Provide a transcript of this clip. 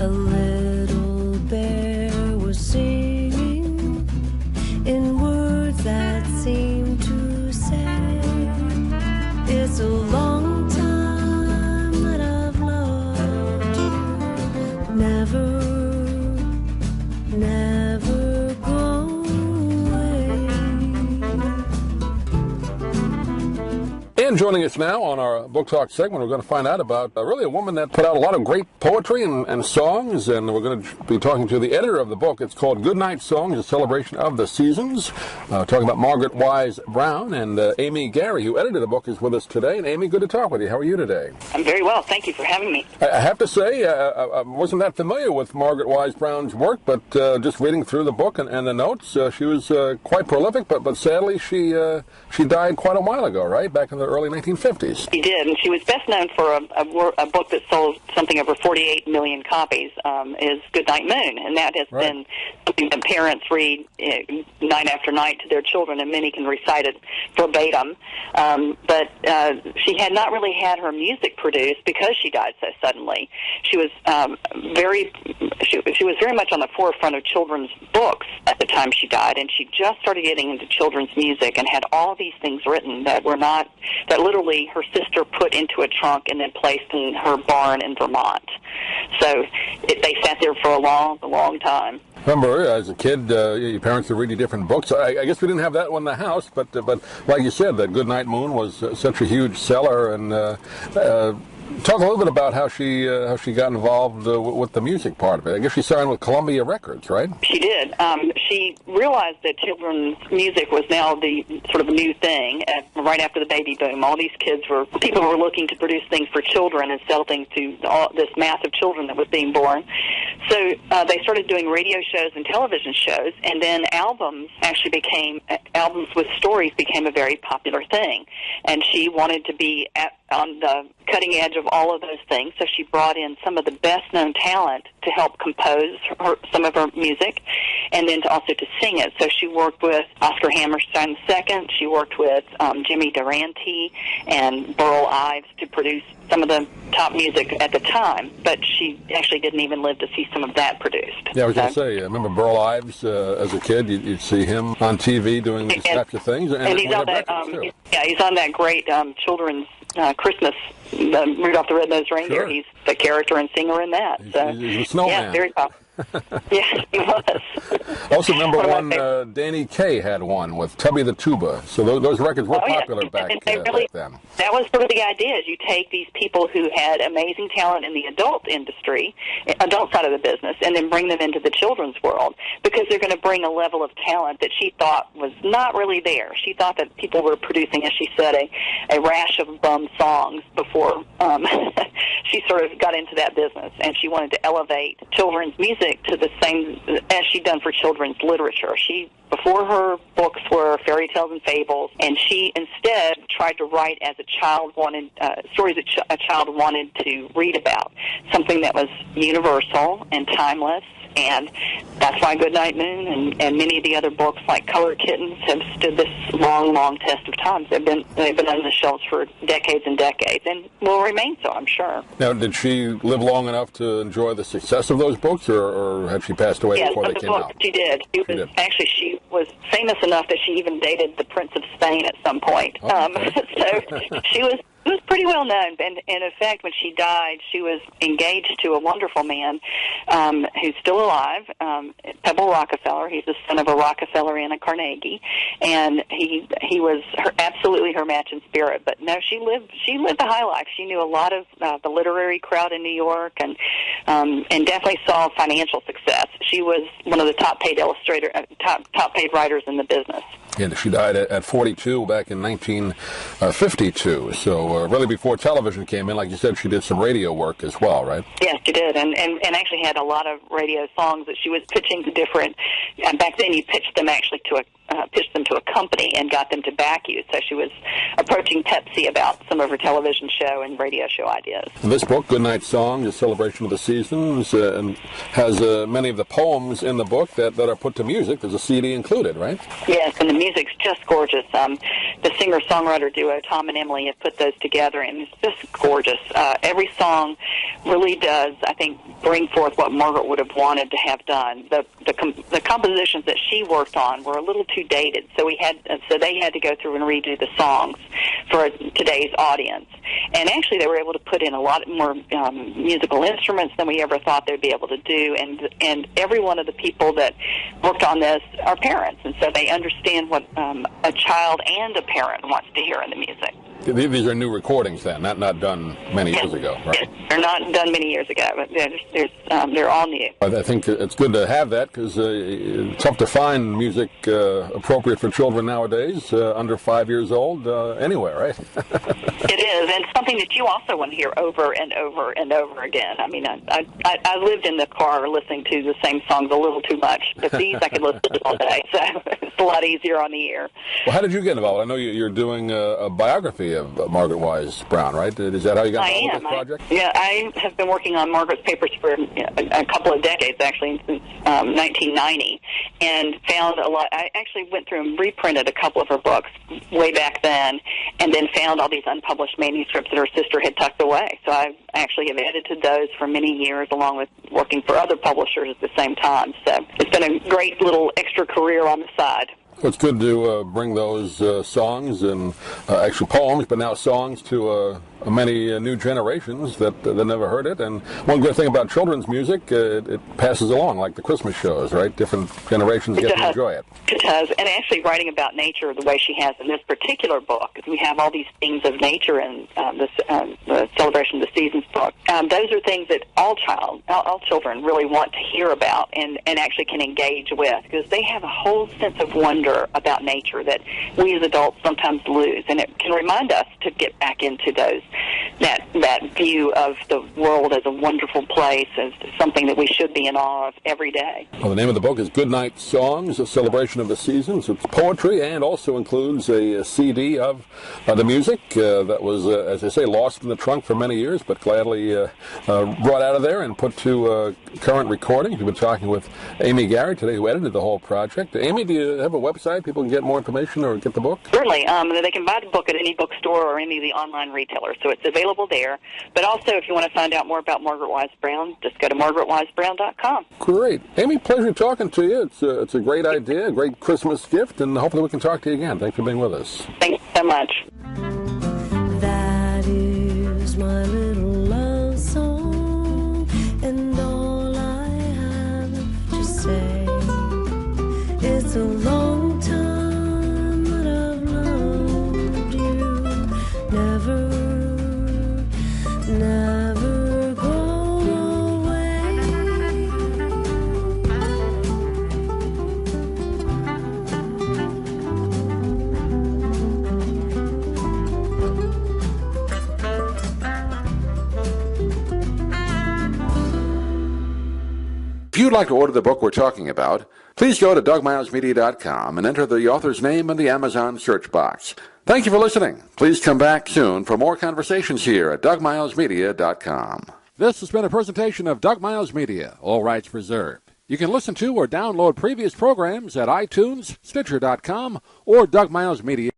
A little bear was singing in words that seemed to say, it's a long time that I've loved you, never go away. And joining us now on our Book Talk segment, we're going to find out about really a woman that put out a lot of great poetry and songs, and we're going to be talking to the editor of the book. It's called Goodnight Songs, a celebration of the seasons. Talking about Margaret Wise Brown, and Amy Gary, who edited the book, is with us today. And Amy, good to talk with you. How are you today? I'm very well. Thank you for having me. I have to say, I wasn't that familiar with Margaret Wise Brown's work, but just reading through the book and the notes, she was quite prolific, but sadly she died quite a while ago, right? Back in the early 1950s. She did, and she was best known for a book that sold something over 48 million copies, is Goodnight Moon, and that has been something that parents read night after night to their children, and many can recite it verbatim. But she had not really had her music produced because she died so suddenly. She was she was very much on the forefront of children's books at the time she died, and she just started getting into children's music and had all these things written that literally her sister put into a trunk and then placed in her barn in Vermont. So they sat there for a long time. Remember, as a kid, your parents would read you different books. I guess we didn't have that one in the house, but like you said, that Goodnight Moon was such a huge seller. And talk a little bit about how she got involved with the music part of it. I guess she signed with Columbia Records, right? She did. She realized that children's music was now the sort of new thing right after the baby boom. All these people were looking to produce things for children and sell things to this mass of children that was being born. So they started doing radio shows and television shows, and then albums with stories became a very popular thing. And she wanted to be on the cutting edge of all of those things, so she brought in some of the best-known talent to help compose some of her music, and then also to sing it. So she worked with Oscar Hammerstein II, she worked with Jimmy Durante and Burl Ives to produce some of the top music at the time, but she actually didn't even live to see some of that produced. Yeah, I was going to say, I remember Burl Ives as a kid. You'd see him on TV doing these types of things. And he's on that, he's on that great children's Christmas, Rudolph the Red-Nosed Reindeer. Sure. He's the character and singer in that. He's a snowman. Yeah, very popular. Yeah, he was. Also, number one, Danny Kaye had one with Tubby the Tuba. So those records were popular back then. That was sort of the idea, is you take these people who had amazing talent in the adult side of the business, and then bring them into the children's world, because they're going to bring a level of talent that she thought was not really there. She thought that people were producing, as she said, a rash of bum songs before she sort of got into that business, and she wanted to elevate children's music to the same as she'd done for children's literature. Before her books were fairy tales and fables, and she instead tried to write as a child wanted stories that a child wanted to read about, something that was universal and timeless. And that's why Goodnight Moon and many of the other books like Colored Kittens have stood this long test of time. They've been on the shelves for decades and decades, and will remain so, I'm sure. Now, did she live long enough to enjoy the success of those books, or had she passed away before they came out? She did. Actually, she was famous enough that she even dated the Prince of Spain at some point. So she was pretty well known, and in fact, when she died, she was engaged to a wonderful man who's still alive, Pebble Rockefeller. He's the son of a Rockefeller and a Carnegie, and he was absolutely her match in spirit. But no, she lived the high life. She knew a lot of the literary crowd in New York, and definitely saw financial success. She was one of the top paid writers in the business. And she died at 42 back in 1952. So really before television came in, like you said, she did some radio work as well, right? Yes, she did, and actually had a lot of radio songs that she was pitching to different. Back then, you pitched them actually to a company and got them to back you. So she was approaching Pepsi about some of her television show and radio show ideas. And this book, Goodnight Songs, a celebration of the seasons, and has many of the poems in the book that are put to music. There's a CD included, right? Yes, and the music's just gorgeous. The singer-songwriter duo, Tom and Emily, have put those together, and it's just gorgeous. Every song really does, I think, bring forth what Margaret would have wanted to have done. The compositions that she worked on were a little too dated, so they had to go through and redo the songs for today's audience. And actually, they were able to put in a lot more musical instruments than we ever thought they'd be able to do. And every one of the people that worked on this are parents, and so they understand what a child and a parent wants to hear in the music. These are new recordings, then, not done many years ago, right? Yes, they're not done many years ago, but they're all new. I think it's good to have that, because it's tough to find music appropriate for children nowadays, under 5 years old, anywhere, right? It is, and something that you also want to hear over and over and over again. I mean, I lived in the car listening to the same songs a little too much, but these I could listen to all day, so it's a lot easier on the ear. Well, how did you get involved? I know you're doing a biography of Margaret Wise Brown, right? Is that how you got involved with this project? I have been working on Margaret's papers for a couple of decades, actually, since 1990, and found a lot. I actually went through and reprinted a couple of her books way back then, and then found all these unpublished manuscripts that her sister had tucked away. So I actually have edited those for many years, along with working for other publishers at the same time. So it's been a great little extra career on the side. Well, it's good to bring those songs and actual poems, but now songs to many new generations that never heard it. And one good thing about children's music, it passes along, like the Christmas shows, right? Different generations get to enjoy it. It does. And actually writing about nature the way she has in this particular book, we have all these themes of nature in the Celebration of the Seasons book. Those are things that all children really want to hear about and actually can engage with, because they have a whole sense of wonder about nature that we as adults sometimes lose, and it can remind us to get back into that view of the world as a wonderful place, as something that we should be in awe of every day. Well, the name of the book is Goodnight Songs, a celebration of the seasons. It's poetry and also includes a CD of the music that was, as I say, lost in the trunk for many years, but gladly brought out of there and put to current recordings. We've been talking with Amy Garrett today, who edited the whole project. Amy, do you have a website people can get more information or get the book? Certainly. They can buy the book at any bookstore or any of the online retailers, so it's available there. But also, if you want to find out more about Margaret Wise Brown, just go to margaretwisebrown.com. Great. Amy, pleasure talking to you. It's a great idea, a great Christmas gift, and hopefully we can talk to you again. Thanks for being with us. Thanks so much. That is my little love song, and all I have to say. It's a long time that I've loved you. Never go away. If you'd like to order the book we're talking about, please go to DougMilesMedia.com and enter the author's name in the Amazon search box. Thank you for listening. Please come back soon for more conversations here at DougMilesMedia.com. This has been a presentation of Doug Miles Media, all rights reserved. You can listen to or download previous programs at iTunes, Stitcher.com, or Doug Miles Media.